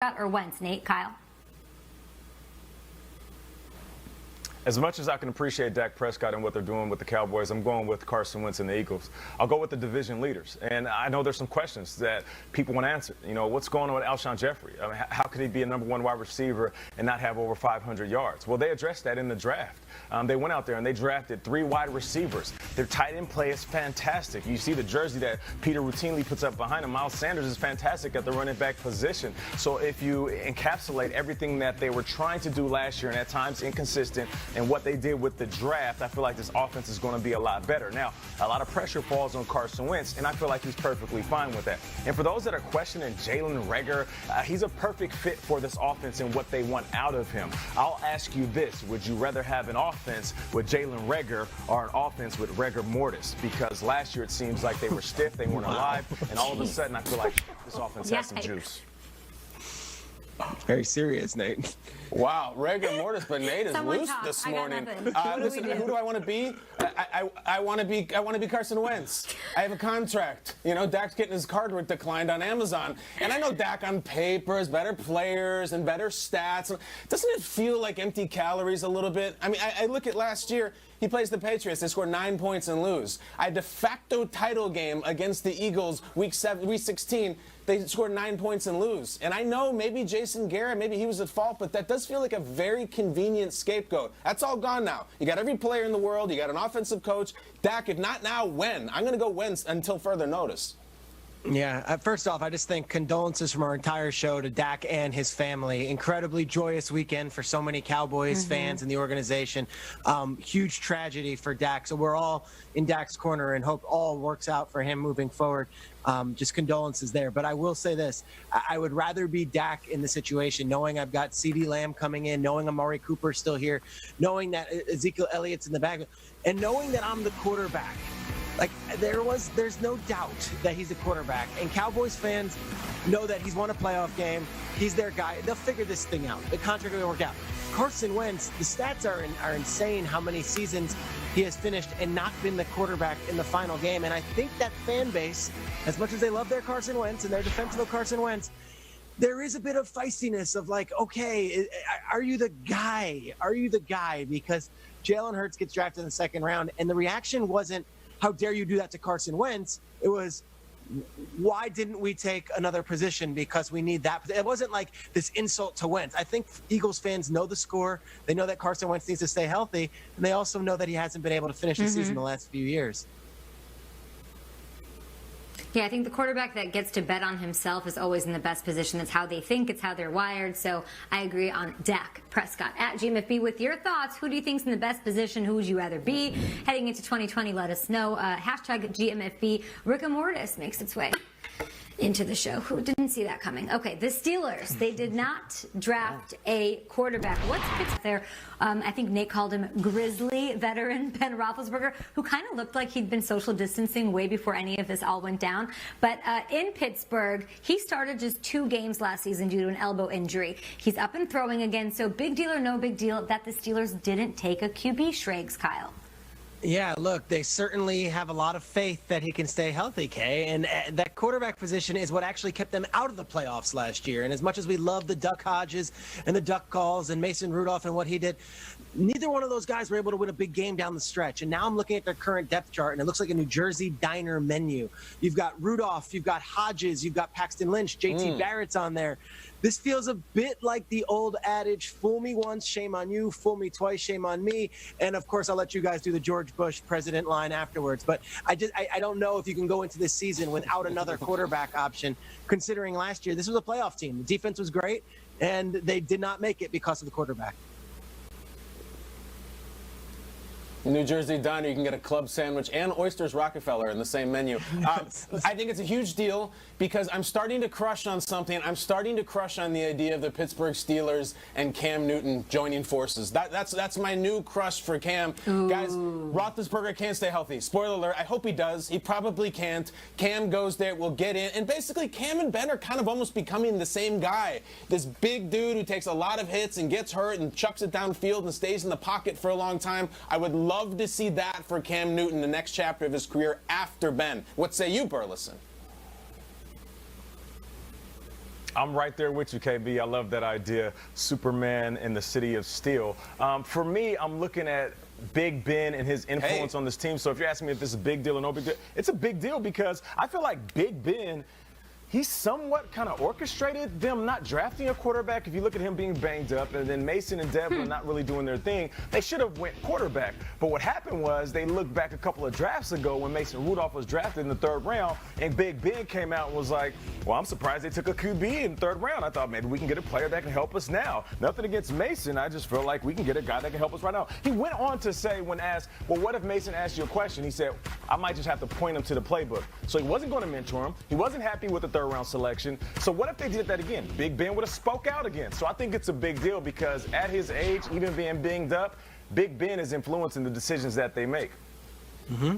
or Wentz? Nate, Kyle. As much as I can appreciate Dak Presscott and what they're doing with the Cowboys, I'm going with Carson Wentz and the Eagles. I'll go with the division leaders. And I know there's some questions that people want answered. You know, what's going on with Alshon Jeffrey? I mean, how could he be a #1 wide receiver and not have over 500 yards? Well, they addressed that in the draft. They went out there and they drafted 3 wide receivers. Their tight end play is fantastic. You see the jersey that Peter routinely puts up behind him. Miles Sanders is fantastic at the running back position. So if you encapsulate everything that they were trying to do last year and at times inconsistent, and what they did with the draft, I feel like this offense is going to be a lot better. Now, a lot of pressure falls on Carson Wentz, and I feel like he's perfectly fine with that. And for those that are questioning Jalen Reagor, he's a perfect fit for this offense and what they want out of him. I'll ask you this. Would you rather have an offense with Jalen Reagor or an offense with rigor mortis? Because last year it seems like they were stiff, they weren't alive, and all of a sudden I feel like this offense has some juice. Very serious, Nate. Wow, rigor mortis, but Nate is loose this morning. Listen, who do I want to be? I want to be Carson Wentz. I have a contract. You know, Dak's getting his card declined on Amazon, and I know Dak on paper is better players and better stats. Doesn't it feel like empty calories a little bit? I mean, I look at last year. He plays the Patriots. They score 9 points and lose. A de facto title game against the Eagles, week 16. They scored 9 points and lose. And I know maybe Jason Garrett, maybe he was at fault, but that does feel like a very convenient scapegoat. That's all gone now. You got every player in the world. You got an offensive coach. Dak, if not now, when? I'm going to go Wentz until further notice. Yeah, first off, I just think condolences from our entire show to Dak and his family. Incredibly joyous weekend for so many Cowboys fans and the organization. Huge tragedy for Dak. So we're all in Dak's corner and hope all works out for him moving forward. Just condolences there. But I will say this. I would rather be Dak in the situation, knowing I've got CeeDee Lamb coming in, knowing Amari Cooper's still here, knowing that Ezekiel Elliott's in the back, and knowing that I'm the quarterback. Like, there's no doubt that he's a quarterback. And Cowboys fans know that he's won a playoff game. He's their guy. They'll figure this thing out. The contract will work out. Carson Wentz, the stats are insane how many seasons he has finished and not been the quarterback in the final game. And I think that fan base, as much as they love their Carson Wentz and they're defensive of Carson Wentz, there is a bit of feistiness of like, okay, are you the guy? Are you the guy? Because Jalen Hurts gets drafted in the second round, and the reaction wasn't, how dare you do that to Carson Wentz? It was, why didn't we take another position because we need that? It wasn't like this insult to Wentz. I think Eagles fans know the score. They know that Carson Wentz needs to stay healthy, and they also know that he hasn't been able to finish the season the last few years. Yeah, I think the quarterback that gets to bet on himself is always in the best position. It's how they think. It's how they're wired. So I agree on Dak Presscott. At GMFB, with your thoughts, who do you think's in the best position? Who would you rather be? Heading into 2020, let us know. Hashtag GMFB. Rigor mortis makes its way into the show. Who didn't see that coming? Okay, the Steelers, they did not draft a quarterback. What's Pittsburgh there? I think Nate called him Grizzly veteran Ben Roethlisberger, who kind of looked like he'd been social distancing way before any of this all went down. But in Pittsburgh, he started just 2 games last season due to an elbow injury. He's up and throwing again, so big deal or no big deal that the Steelers didn't take a QB, Schrags, Kyle. Yeah, look, they certainly have a lot of faith that he can stay healthy, Kay. And that quarterback position is what actually kept them out of the playoffs last year. And as much as we love the Duck Hodges and the Duck Calls and Mason Rudolph and what he did, neither one of those guys were able to win a big game down the stretch. And now I'm looking at their current depth chart, and it looks like a New Jersey diner menu. You've got Rudolph, you've got Hodges, you've got Paxton Lynch, JT Barrett's on there. This feels a bit like the old adage, fool me once, shame on you, fool me twice, shame on me. And of course, I'll let you guys do the George Bush president line afterwards. But I don't know if you can go into this season without another quarterback option, considering last year this was a playoff team. The defense was great, and they did not make it because of the quarterback. New Jersey diner, you can get a club sandwich and oysters Rockefeller in the same menu. I think it's a huge deal because I'm starting to crush on something. I'm starting to crush on the idea of the Pittsburgh Steelers and Cam Newton joining forces. That's my new crush for Cam. Ooh. Guys, Roethlisberger can't stay healthy. Spoiler alert, I hope he does. He probably can't. Cam goes there, will get in. And basically, Cam and Ben are kind of almost becoming the same guy. This big dude who takes a lot of hits and gets hurt and chucks it downfield and stays in the pocket for a long time. I would love to see that for Cam Newton, the next chapter of his career after Ben. What say you, Burleson? I'm right there with you, KB. I love that idea. Superman in the City of Steel. For me, I'm looking at Big Ben and his influence on this team. So if you're asking me if this is a big deal or no big deal, it's a big deal because I feel like Big Ben, he somewhat kind of orchestrated them not drafting a quarterback. If you look at him being banged up, and then Mason and Devlin not really doing their thing, they should have went quarterback. But what happened was they looked back a couple of drafts ago when Mason Rudolph was drafted in the 3rd round, and Big Ben came out and was like, well, I'm surprised they took a QB in the 3rd round. I thought maybe we can get a player that can help us now. Nothing against Mason. I just feel like we can get a guy that can help us right now. He went on to say, when asked, well, what if Mason asked you a question? He said, I might just have to point him to the playbook. So he wasn't going to mentor him. He wasn't happy with the 3rd round selection. So what if they did that again? Big Ben would have spoke out again. So I think it's a big deal because at his age, even being banged up, Big Ben is influencing the decisions that they make. Mm-hmm.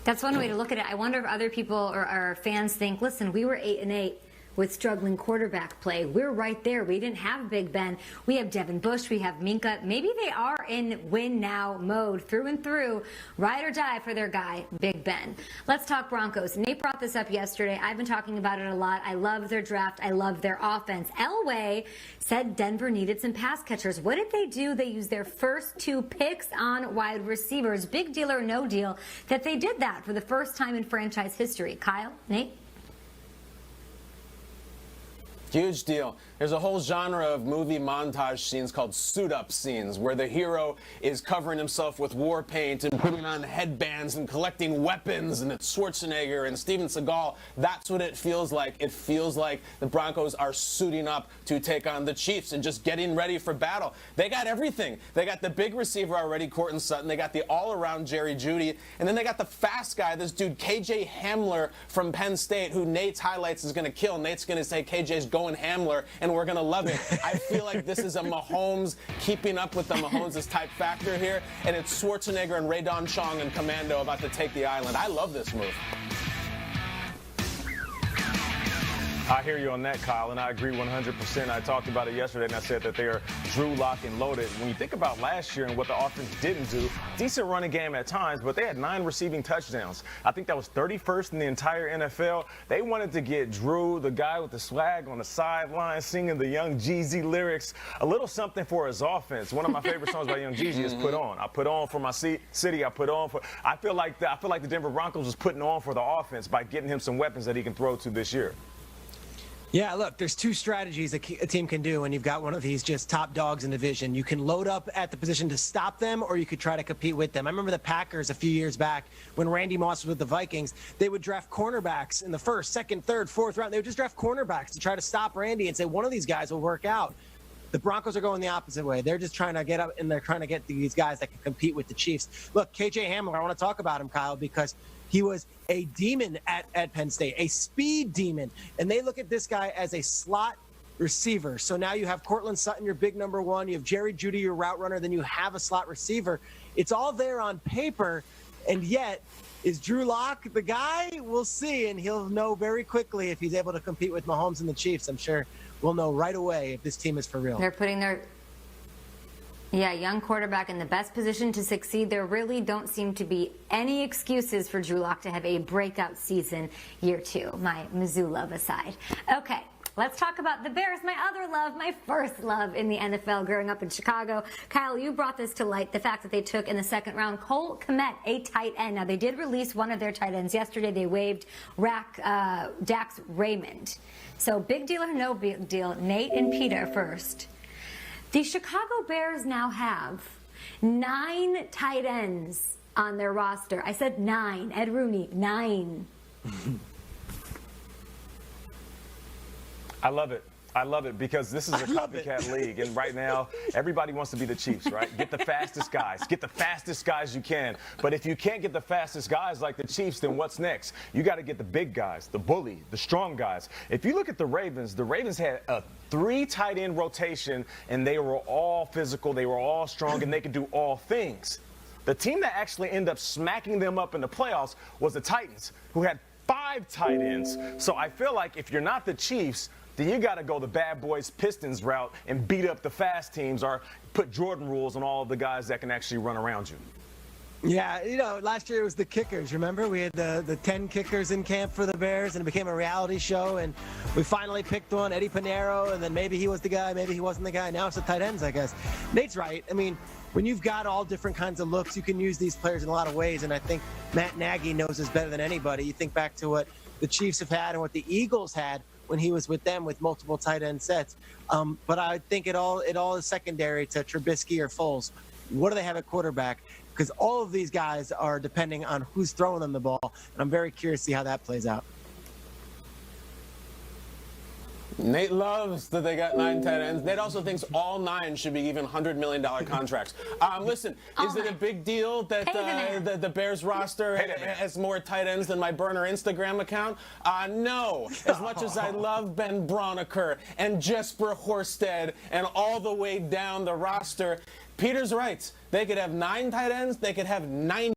That's one way to look at it. I wonder if other people or fans think, listen, we were 8-8 with struggling quarterback play. We're right there. We didn't have Big Ben. We have Devin Bush. We have Minkah. Maybe they are in win now mode through and through, ride or die for their guy, Big Ben. Let's talk Broncos. Nate brought this up yesterday. I've been talking about it a lot. I love their draft. I love their offense. Elway said Denver needed some pass catchers. What did they do? They used their first 2 picks on wide receivers. Big deal or no deal that they did that for the first time in franchise history. Kyle, Nate? Huge deal. There's a whole genre of movie montage scenes called suit-up scenes where the hero is covering himself with war paint and putting on headbands and collecting weapons, and it's Schwarzenegger and Steven Seagal. That's what it feels like. It feels like the Broncos are suiting up to take on the Chiefs and just getting ready for battle. They got everything. They got the big receiver already, Courtland Sutton. They got the all-around Jerry Jeudy. And then they got the fast guy, this dude KJ Hamler from Penn State, who Nate's highlights is going to kill. Nate's going to say KJ's going Hamler, and we're going to love it. I feel like this is a Mahomes keeping up with the Mahomes' type factor here, and it's Schwarzenegger and Raydon Chong and Commando about to take the island. I love this move. I hear you on that, Kyle, and I agree 100%. I talked about it yesterday, and I said that they are Drew Lock and loaded. When you think about last year and what the offense didn't do, decent running game at times, but they had 9 receiving touchdowns. I think that was 31st in the entire NFL. They wanted to get Drew, the guy with the swag on the sideline, singing the Young Jeezy lyrics, a little something for his offense. One of my favorite songs by Young Jeezy is Put On. I put on for my city. I put on for. I feel like the Denver Broncos was putting on for the offense by getting him some weapons that he can throw to this year. Yeah, look, there's 2 strategies a team can do when you've got one of these just top dogs in the division. You can load up at the position to stop them, or you could try to compete with them. I remember the Packers a few years back when Randy Moss was with the Vikings. They would draft cornerbacks in the 1st, 2nd, 3rd, 4th round. They would just draft cornerbacks to try to stop Randy and say one of these guys will work out. The Broncos are going the opposite way. They're just trying to get up, and they're trying to get these guys that can compete with the Chiefs. Look, KJ Hamler, I want to talk about him, Kyle, because he was a demon at Penn State, a speed demon. And they look at this guy as a slot receiver. So now you have Courtland Sutton, your big number 1. You have Jerry Jeudy, your route runner. Then you have a slot receiver. It's all there on paper. And yet, is Drew Lock the guy? We'll see. And he'll know very quickly if he's able to compete with Mahomes and the Chiefs. I'm sure we'll know right away if this team is for real. They're putting their young quarterback in the best position to succeed. There really don't seem to be any excuses for Drew Lock to have a breakout season year 2, my Mizzou love aside. Okay, let's talk about the Bears, my other love, my first love in the NFL growing up in Chicago. Kyle, you brought this to light, the fact that they took in the 2nd round Cole Kmet, a tight end. Now, they did release one of their tight ends yesterday. They waived Dax Raymond. So big deal or no big deal? Nate and Peter first. The Chicago Bears now have 9 tight ends on their roster. I said 9. Ed Rooney, 9. I love it. I love it because this is a copycat league, and right now everybody wants to be the Chiefs, right? Get the fastest guys. Get the fastest guys you can. But if you can't get the fastest guys like the Chiefs, then what's next? You got to get the big guys, the bully, the strong guys. If you look at the Ravens had a 3 tight end rotation, and they were all physical, they were all strong, and they could do all things. The team that actually ended up smacking them up in the playoffs was the Titans, who had 5 tight ends. So I feel like if you're not the Chiefs, then you got to go the bad boys Pistons route and beat up the fast teams, or put Jordan rules on all of the guys that can actually run around you. Yeah, last year it was the kickers. Remember, we had the 10 kickers in camp for the Bears, and it became a reality show. And we finally picked one, Eddie Pinheiro, and then maybe he was the guy, maybe he wasn't the guy. Now it's the tight ends, I guess. Nate's right. I mean, when you've got all different kinds of looks, you can use these players in a lot of ways. And I think Matt Nagy knows this better than anybody. You think back to what the Chiefs have had and what the Eagles had when he was with them with multiple tight end sets. But I think it all is secondary to Trubisky or Foles. What do they have at quarterback? Because all of these guys are depending on who's throwing them the ball. And I'm very curious to see how that plays out. Nate loves that they got 9 tight ends. Nate also thinks all 9 should be given $100 million contracts. Listen, is it a big deal that the Bears roster has more tight ends than my burner Instagram account? No. As much as I love Ben Brauneker and Jesper Horsted and all the way down the roster, Peter's right. They could have 9 tight ends. They could have 90.